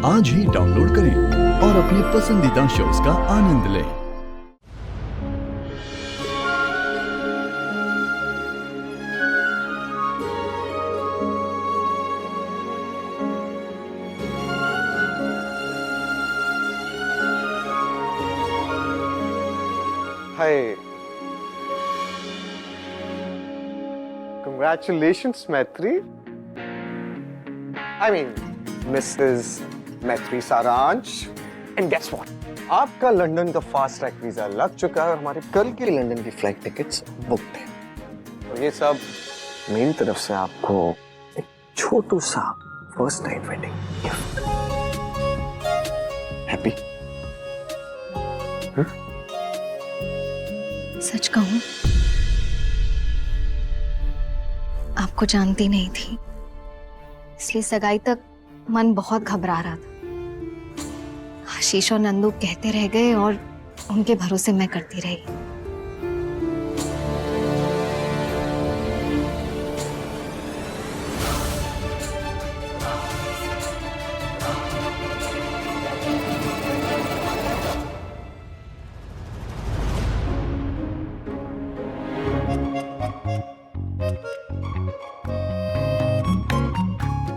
आज ही डाउनलोड करें और अपने पसंदीदा शोज का आनंद लें। Hi. Congratulations, Maitri. I mean, Mrs. Maitri Saransh. And guess what? आपका लंदन का फास्ट ट्रैक वीजा लग चुका है और हमारी कल की लंदन की फ्लाइट टिकट्स बुक्ड हैं। और ये सब मेरी तरफ से आपको एक छोटू सा first night wedding gift. Happy? सच कहूं, आपको जानती नहीं थी, इसलिए सगाई तक मन बहुत घबरा रहा था। आशीष और नंदू कहते रह गए और उनके भरोसे मैं करती रही।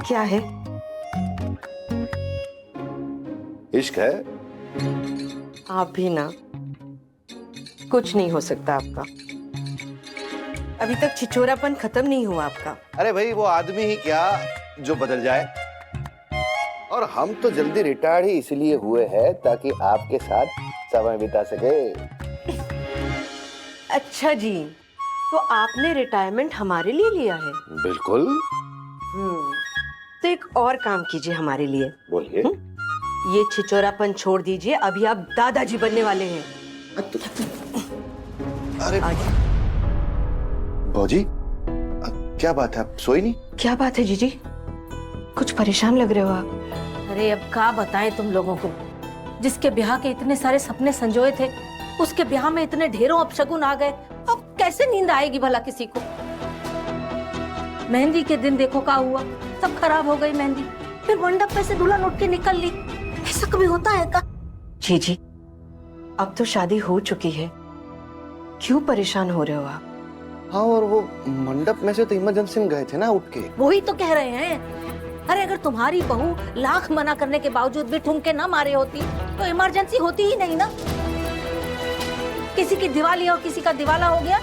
क्या है? इश्क है। आप भी ना, कुछ नहीं हो सकता आपका। अभी तक छिछोरापन खत्म नहीं हुआ आपका। अरे भाई, वो आदमी ही क्या जो बदल जाए। और हम तो जल्दी रिटायर्ड ही इसलिए हुए हैं ताकि आपके साथ समय बिता सके। अच्छा जी, तो आपने रिटायरमेंट हमारे लिए लिया है? बिल्कुल। तो एक और काम कीजिए हमारे लिए। बोलिए। ये छिछोरापन छोड़ दीजिए, अभी आप दादाजी बनने वाले हैं। अरे भौजी, क्या बात है, आप सोई नहीं? क्या बात है जीजी? कुछ परेशान लग रहे हो आप। अरे अब क्या बताएं तुम लोगों को, जिसके ब्याह के इतने सारे सपने संजोए थे, उसके ब्याह में इतने ढेरों अपशगुन आ गए। अब कैसे नींद आएगी भला किसी को? मेहंदी के दिन देखो क्या हुआ, सब खराब हो गई मेहंदी। फिर मंडप पे से दुल्हन उठ के निकल ली। ऐसा कभी होता है क्या? जी, अब तो शादी हो चुकी है, क्यों परेशान हो रहे हो आप? हाँ, और वो मंडप में से तो इमरजेंसी में गए थे ना उठ के। वही तो कह रहे हैं। अरे अगर तुम्हारी बहू लाख मना करने के बावजूद भी ठुमके ना मारे होती तो इमरजेंसी होती ही नहीं ना। किसी की दिवाली और किसी का दिवाला हो गया।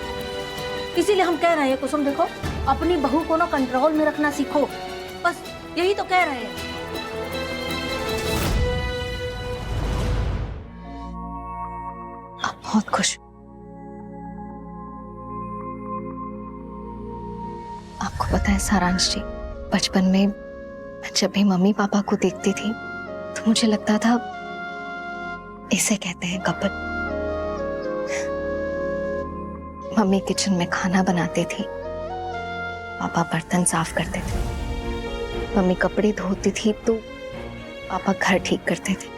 इसीलिए हम कह रहे हैं कुसुम, देखो अपनी बहू को ना कंट्रोल में रखना सीखो, बस यही तो कह रहे हैं। आप बहुत खुश। आपको पता है सारांश जी, बचपन में मैं जब भी मम्मी पापा को देखती थी तो मुझे लगता था इसे कहते हैं कपल। मम्मी किचन में खाना बनाती थी, पापा बर्तन साफ करते थे, मम्मी कपड़े धोती थी तो पापा घर ठीक करते थे।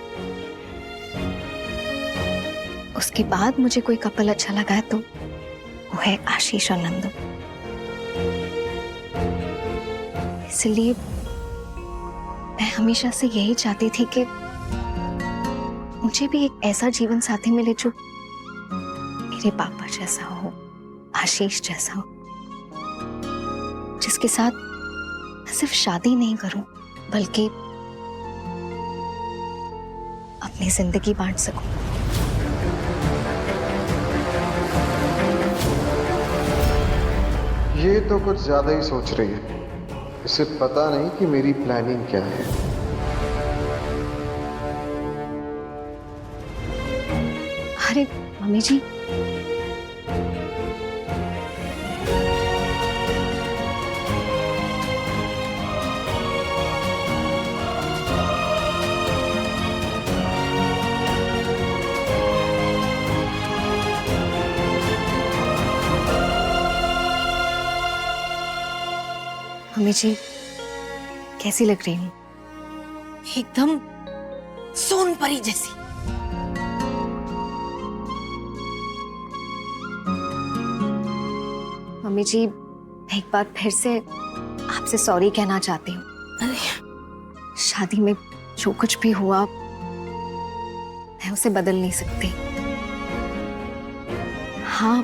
उसके बाद मुझे कोई कपल अच्छा लगा है तो वो है आशीष और नंदू। इसलिए मैं हमेशा से यही चाहती थी कि मुझे भी एक ऐसा जीवन साथी मिले जो मेरे पापा जैसा हो, आशीष जैसा हो, जिसके साथ मैं सिर्फ शादी नहीं करूं बल्कि अपनी जिंदगी बांट सकूं। ये तो कुछ ज्यादा ही सोच रही है। इसे पता नहीं कि मेरी प्लानिंग क्या है। अरे मम्मी जी, मम्मी जी कैसी लग रही हूँ? एकदम सोन परी जैसी। मम्मी जी एक बार फिर से आपसे सॉरी कहना चाहती हूँ। शादी में जो कुछ भी हुआ मैं उसे बदल नहीं सकती। हाँ,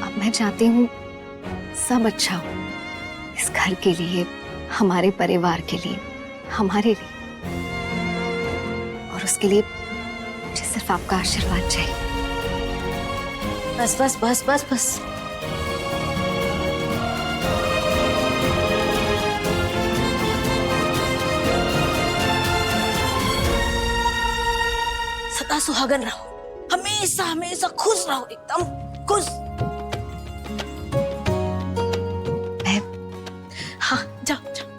अब मैं चाहती हूँ सब अच्छा हो, इस घर के लिए, हमारे परिवार के लिए, हमारे लिए। और उसके लिए मुझे सिर्फ आपका आशीर्वाद चाहिए। बस बस बस बस बस। सदा सुहागन रहो, हमेशा हमेशा खुश रहो, एकदम खुश। मैं हाँ, जाओ जाओ।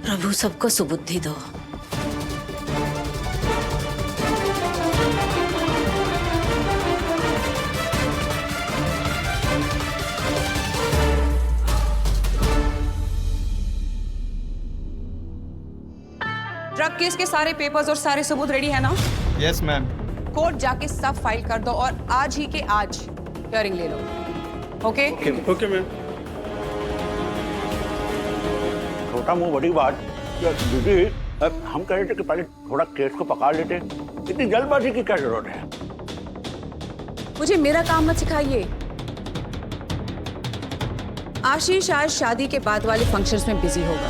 प्रभु सबको सुबुद्धि दो। ड्रग केस के सारे पेपर्स और सारे सबूत रेडी है ना? Yes ma'am. कोर्ट जाके सब फाइल कर दो और आज ही के आज हियरिंग ले लो। ओके? Okay ma'am. छोटा मुंह बड़ी बात। दीदी, हम कह रहे थे कि पहले थोड़ा केस को पकड़ लेते, इतनी जल्दबाजी की क्या जरूरत है? मुझे मेरा काम मत सिखाइए। आशीष आज शादी के बाद वाले फंक्शंस में बिजी होगा,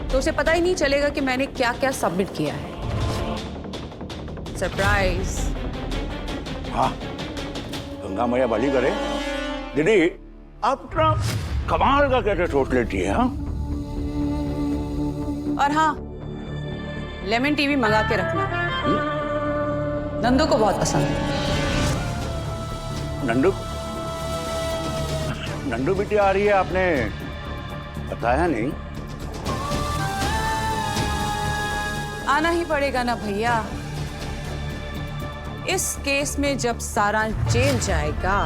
तो उसे पता ही नहीं चलेगा कि मैंने क्या क्या सबमिट किया है। सरप्राइज। हाँ, गंगा मैया भली करे। दीदी, आप इतना कमाल का कैसे सोच लेती है? हाँ, और हाँ, लेमन टी भी मंगा के रखना, नंदू को बहुत पसंद है। नंदू, नंदू बिटिया आ रही है, आपने बताया नहीं? आना ही पड़ेगा ना भैया। इस केस में जब सारांश जेल जाएगा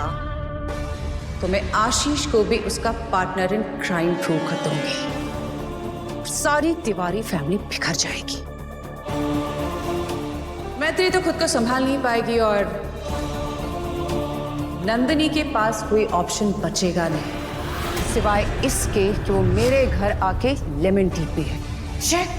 तो मैं आशीष को भी उसका पार्टनर इन क्राइम प्रूव कर दूंगी। सारी तिवारी फैमिली बिखर जाएगी। मैत्री तो खुद को संभाल नहीं पाएगी और नंदिनी के पास कोई ऑप्शन बचेगा नहीं सिवाय इसके कि वो मेरे घर आके लेमन टी पी है। चेक।